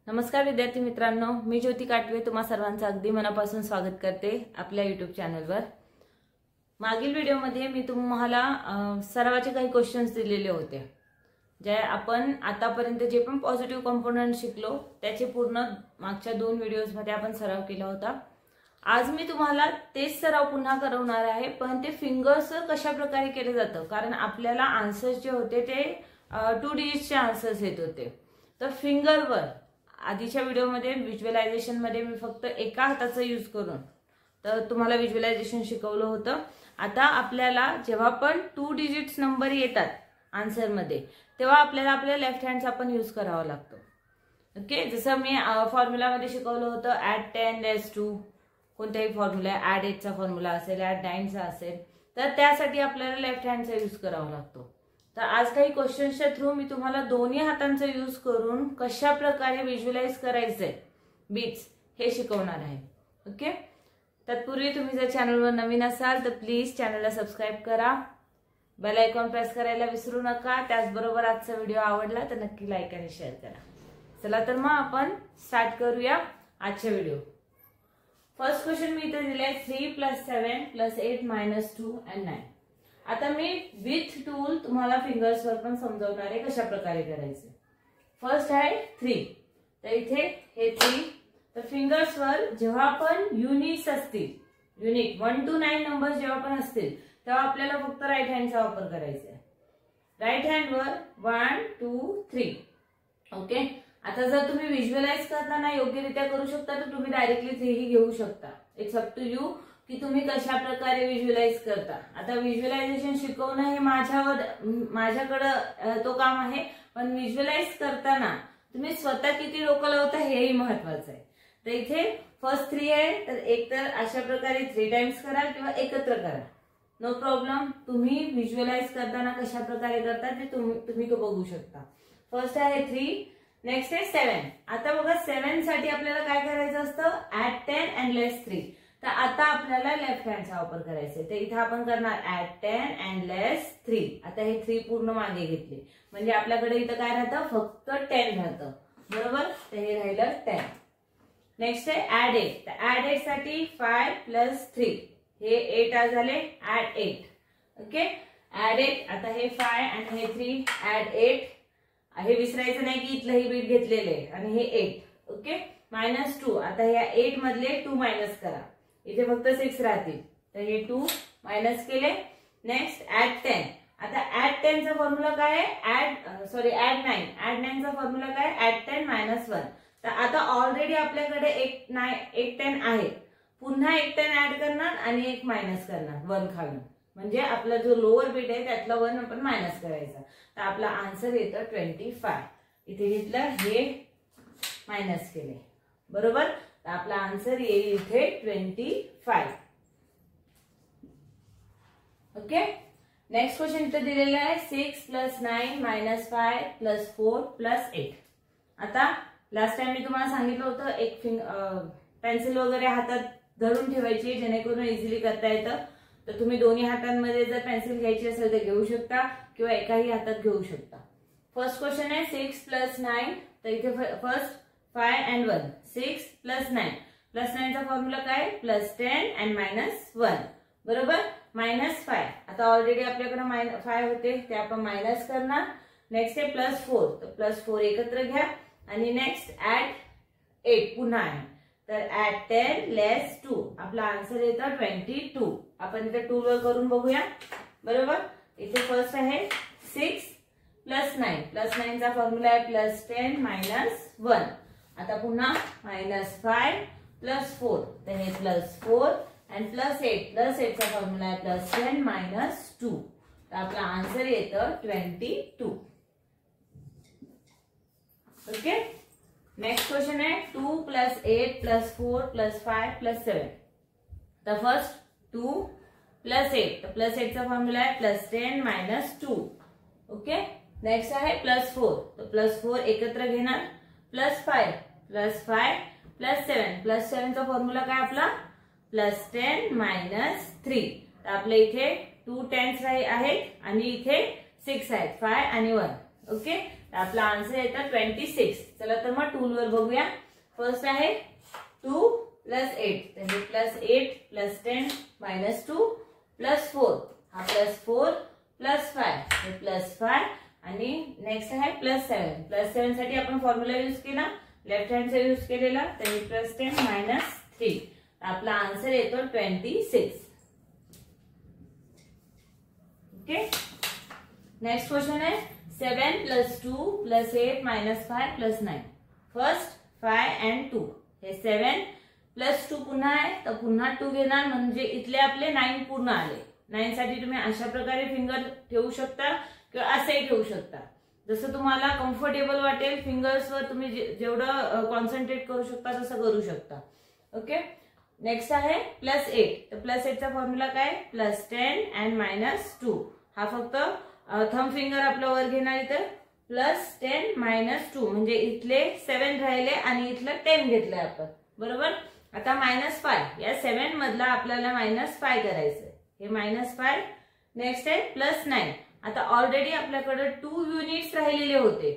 नमस्कार विद्यार्थी मित्रांनो, मी ज्योती काटवे तुम्हा सर्वांचं अगदी मनापासून स्वागत करते आपल्या YouTube चॅनलवर। मागील व्हिडिओमध्ये मी तुम्हाला सरावाचे काही क्वेश्चन्स दिलेले होते, जे आपण आतापर्यंत जे पण पॉझिटिव्ह कंपोनेंट शिकलो त्याचे पूर्ण मागच्या 2 व्हिडिओजमध्ये आपण सराव केला होता। आज मी तुम्हाला तेच सराव पुन्हा करवणार आहे, पण ते फिंगर्सवर कशा प्रकारे केले जातं, कारण आपल्याला आन्सर्स जे होते ते 2 डिजिटचे आन्सर्स येत होते। तर फिंगरवर आधीच्या व्हिडिओमध्ये व्हिज्युअलायझेशन मध्ये मी फक्त एका हाताचा यूज करून तर तुम्हाला व्हिज्युअलायझेशन शिकवलं होतं। आता आपल्याला जेव्हा पण 2 डिजिट्स नंबर येतात आन्सर मध्ये, तेव्हा आपल्याला आपल्या लेफ्ट हँडचा पण यूज करावा लागतो। ओके, जसं मी फॉर्म्युला मध्ये शिकवलं होतं ऍड 10 लेस 2, कोणताही फॉर्म्युला, ऍड 8 चा फॉर्म्युला असेल, ऍड 9 चा असेल, तर त्यासाठी आपल्याला लेफ्ट हँडचा यूज करावा लागतो। तर आज काही क्वेश्चन्सच्या थ्रू मी तुम्हाला दोन्ही हातांचा यूज करून कशा प्रकारे व्हिज्युअलाइज करायचंय बीट्स हे शिकवणार आहे। ओके, तत्पूर्वी तुम्ही जर चॅनलवर नवीन असाल तर प्लीज चॅनलला सबस्क्राइब करा, बेल आयकॉन प्रेस करायला विसरू नका। त्याचबरोबर आजचा व्हिडिओ आवडला तर नक्की लाईक आणि शेअर करा। चला तर मग आपण स्टार्ट करूया आजचा व्हिडिओ। फर्स्ट क्वेश्चन मी इथे दिलाय 3 + 7 + 8 - 2 and 9। आता मी विथ टूल तुम्हाला फिंगर्सवर पण समजावणार आहे कशा प्रकारे करायचे। फर्स्ट आहे 3, तर इथे हे 3, तर फिंगर्सवर जेव्हा पण युनिट्स असतील, युनिट 1 to 9 नंबर जेव्हा पण असतील तेव्हा आपल्याला फक्त राईट हँडचा वापर करायचा आहे। राईट हँडवर 1 2 3। ओके, आता जर तुम्ही व्हिज्युअलाइज करताना योग्यरित्या करू शकता तर तुम्ही डायरेक्टली 3 ही घेऊ शकता। इट्स अप टू यू की तुम्ही कशा प्रकारे व्हिज्युअलाइज करता। आता व्हिज्युअलायझेशन शिकवणं हे माझ्याकडे तो काम आहे, पण व्हिज्युअलाइज करताना तुम्ही स्वतः किती डोकं लावता हेही महत्वाचं आहे। तर इथे फर्स्ट 3 आहे, तर एक तर अशा प्रकारे 3 टाइम्स करा किंवा एकत्र करा, नो प्रॉब्लेम। तुम्ही व्हिज्युअलाइज करताना कशा प्रकारे करता ते तुम्ही बघू शकता। फर्स्ट आहे 3, नेक्स्ट आहे 7। आता बघा 7 साठी आपल्याला काय करायचं असतं, ऍड 10 and less 3। तर आता आपल्याला लेफ्ट हँडचा वापर करायचा आहे, तर इथे आपण करणार ऍड 10 and less 3। आता हे 3 पूर्ण मागे घेतले म्हणजे आपल्याकडे इथं काय राहतं, फक्त 10 राहतं, बरोबर। तर हे राहिलं 10। नेक्स्ट आहे ऍड 8, तर ऍड 8 साठी 5 + 3, हे 8 झाले, ऍड 8। ओके, ऍड 8, आता हे 5 आणि हे 3, ऍड 8। हे विसरायचं नाही की इथलंही बीट घेतलेलं आहे आणि हे 8। ओके, -2, आता या 8 मधले 2 मायनस करा, इथे फक्त 6 राहतील, तर हे 2 मायनस केले। नेक्स्ट ऍड 10, आता ऍड 10 चा फॉर्म्युला काय आहे, ऍड 9, ऍड 9 चा फॉर्म्युला काय, ऍड 10 - 1। तर आता ऑलरेडी आपल्याकडे एक 10 आहे, पुन्हा एक 10 ऍड करणार आणि एक मायनस करणार 1 खालून, म्हणजे आपला जो लोअर बीट आहे त्यातला 1 आपण मायनस करायचा। तर आपला आन्सर येतं 25। इथे घेतलं, हे मायनस केले, बरोबर। तर आपला आन्सर येईल इथे 25। ओके, नेक्स्ट क्वेश्चन इथे दिलेला आहे 6 + 9 - 5 + 4 + 8। आता लास्ट टाइम मी तुम्हाला सांगितलं होतं एक पेन्सिल वगैरे हातात धरून ठेवायची जेणेकरून इझिली करता येतं। तर तुम्ही दोन्ही हातांमध्ये जर पेन्सिल घ्यायची असेल तर घेऊ शकता किंवा एकाही हातात घेऊ शकता। फर्स्ट क्वेश्चन आहे 6 + 9, तर इथे फर्स्ट 5 and 1, 6 + 9 + 9 चा फॉर्म्युला काय, +10 and -1, बरोबर। -5, आता ऑलरेडी आपल्याकडे 5 होते ते आपण मायनस करणार। नेक्स्ट आहे +4, तर +4 एकत्र घ्या आणि नेक्स्ट ऍड 8 पुन्हा आहे, तर ऍड 10 लेस 2। आपला आन्सर येतं 22। आपण इथे 2 वर करून बघूया, बरोबर। इथे फर्स्ट आहे 6 + 9, +9 चा फॉर्म्युला आहे +10 - 1। आता पुन्हा -5 + 4, तर हे +4 and +8 चा फॉर्म्युला आहे +10 - 2। तर आपला आन्सर येतं 22। ओके, नेक्स्ट क्वेश्चन आहे 2 + 8 + 4 + 5 + 7। तर फर्स्ट 2 + 8, तर +8 चा फॉर्म्युला आहे +10 - 2। ओके, नेक्स्ट आहे +4, तर +4 एकत्र घेणार, +5 + 5 + 7, +7 चा फॉर्म्युला काय आपला +10 - 3। तर आपल्या इथे 2 10s आहेत आणि इथे 6 आहेत, 5 आणि 1। ओके, आपला आन्सर येतं 26. चला तर मग टूलवर बघूया. फर्स्ट आहे 2 + 8, तर हे +8 + 10 -2 + 4, हा +4 + 5, हे +5 आणि नेक्स्ट आहे +7. +7 साठी आपण फॉर्म्युला यूज केला, लेफ्ट हँडचा यूज केलेला, तर हे +10 - 3. आपला आन्सर येतो 26. ओके, नेक्स्ट क्वेश्चन आहे 7 + 2 + 8 - 5 + 9. फर्स्ट 5 and 2, हे 7 + 2 पुन्हा आहे, तर पुन्हा 2 घेणार म्हणजे इथले आपले 9 पूर्ण आले. 9 साठी तुम्ही अशा प्रकारे फिंगर ठेवू शकता किंवा असेही ठेवू शकता, जसं तुम्हाला कम्फर्टेबल वाटेल. फिंगर्सवर तुम्ही जेवढं कॉन्सन्ट्रेट करू शकता तसं करू शकता. ओके, नेक्स्ट आहे +8, तर +8चा फॉर्म्युला काय, +10 and -2. हा फक्त थंब फिंगर आपलं वर घेणार, इथं +10 - 2 म्हणजे इथले 7 राहिले आणि इथलं 10 घेतलंय आपण, बरोबर. आता -5, या 7 मधला आपल्याला -5 करायचंय, हे -5. नेक्स्ट आहे +9. आता ऑलरेडी आपल्याकडे 2 युनिट्स राहिलेले होते,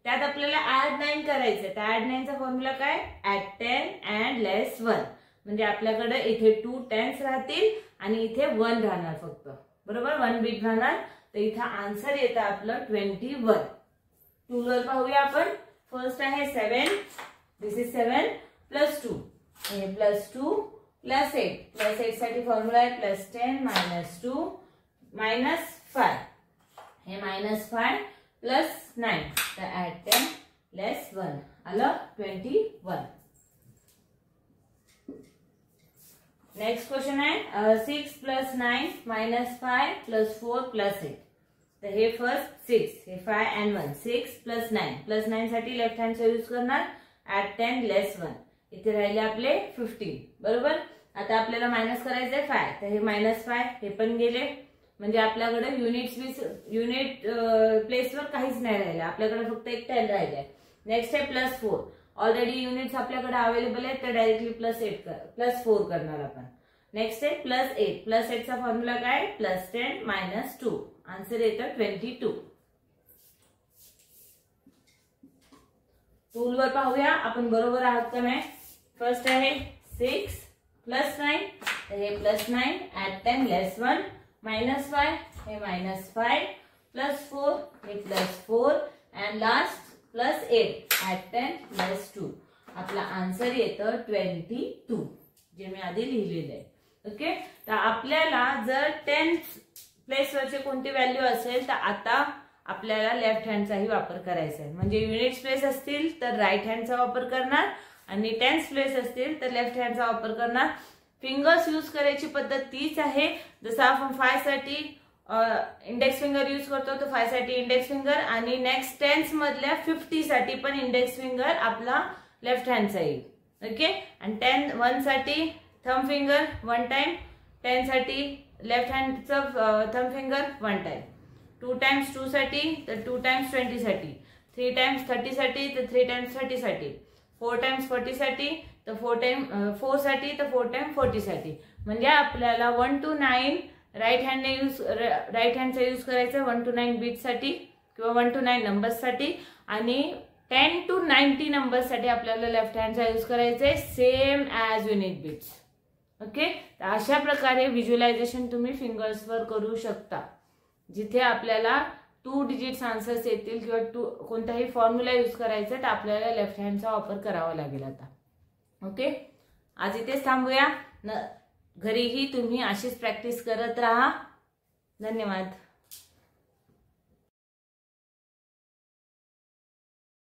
त्यात आपल्याला ऍड 9 करायचंय. तर ऍड 9चा फॉर्म्युला काय, ऍड 10 and less 1, म्हणजे आपल्याकडे इथे 2 10s राहतील आणि इथे 1 राहणार फक्त, बरोबर. 1 बीट राहणार, तर इथं आन्सर येतं आपलं 21. टूलवर पाहूया आपण. फर्स्ट आहे 7, दिस इज 7 + 2, हे +2 + 8. +8 साठी फॉर्म्युला आहे +10 - 2 -5, हे -5 + 9, तर ऍड 10 less 1 आलं 21. नेक्स्ट क्वेश्चन आहे 6 + 9 - 5 + 4 + 8. तर हे फर्स्ट 6, हे 5 and 1, 6 + 9. +9 साठी लेफ्ट हँडचा यूज करणार, ऍड 10 less 1, इथे राहिले आपले 15, बरोबर. आता आपल्याला मायनस करायचंय 5, तर हे -5 हे पण गेले, म्हणजे आपल्याकडे युनिट प्लेसवर काहीच नाही राहिलं, आपल्याकडे फक्त एक 10 राहिलंय. नेक्स्ट आहे +4, ऑलरेडी युनिट्स आपल्याकडे अवेलेबल आहेत, तर डायरेक्टली +4 करणार आपण. नेक्स्ट आहे +8. +8चा फॉर्म्युला काय, +10 - 2, आन्सर येतं 22. टूलवर पाहूया आपण बरोबर आहात का नाही. फर्स्ट आहे 6 + 9, तर हे +9, ऍड 10 less 1, -5, हे -5 +4, हे +4 and लास्ट +8, ऍड 10 less 2. आपला आन्सर येतं 22, जे मी आधी लिहिलेलं आहे. ओके, तर आपल्याला जर 10th प्लेसवरचे कोणती व्हॅल्यू असेल तर आता आपल्याला लेफ्ट हँडचाही वापर करायचा आहे. म्हणजे युनिट्स प्लेस असतील तर राईट हँडचा वापर करणार आणि 10th प्लेस असतील तर लेफ्ट हँडचा वापर करणार. फिंगर्स यूज करायची पद्धत तीच आहे. जसं आपण 5 साठी इंडेक्स फिंगर यूज करतो, तर 5 साठी इंडेक्स फिंगर आणि नेक्स्ट 10th मधल्या 50 साठी पण इंडेक्स फिंगर आपला लेफ्ट हँडचा येईल. ओके, आणि 1 साठी थंब फिंगर 1 टाइम, 10 साठी लेफ्ट हँडचं थंब फिंगर 1 टाइम, 2 times 2 साठी तर 2 times 20 साठी, 3 times 30 साठी तर 3 times 30 साठी, 4 times 40 साठी तर 4 साठी तर 4 times 40 साठी. म्हणजे आपल्याला 1 to 9 राईट हँडचा यूज करायचा 1 to 9 बीट साठी किंवा 1 to 9 नंबर्स साठी आणि 10 to 90 नंबर्स साठी आपल्याला लेफ्ट हँडचा यूज करायचा आहे same as unit beats. Okay, तर अशा प्रकारे व्हिज्युअलायझेशन तुम्ही फिंगर्सवर करू शकता. जिथे आपल्याला 2 डिजिट्स आन्सर्स येतील किंवा कोणताही फॉर्म्युला यूज करायचा तर आपल्याला लेफ्ट हँडचा वापर करावा लागेल आता. ओके, आज इथेच थांबूया. घरीही तुम्ही अशीच प्रॅक्टिस करत राहा. धन्यवाद.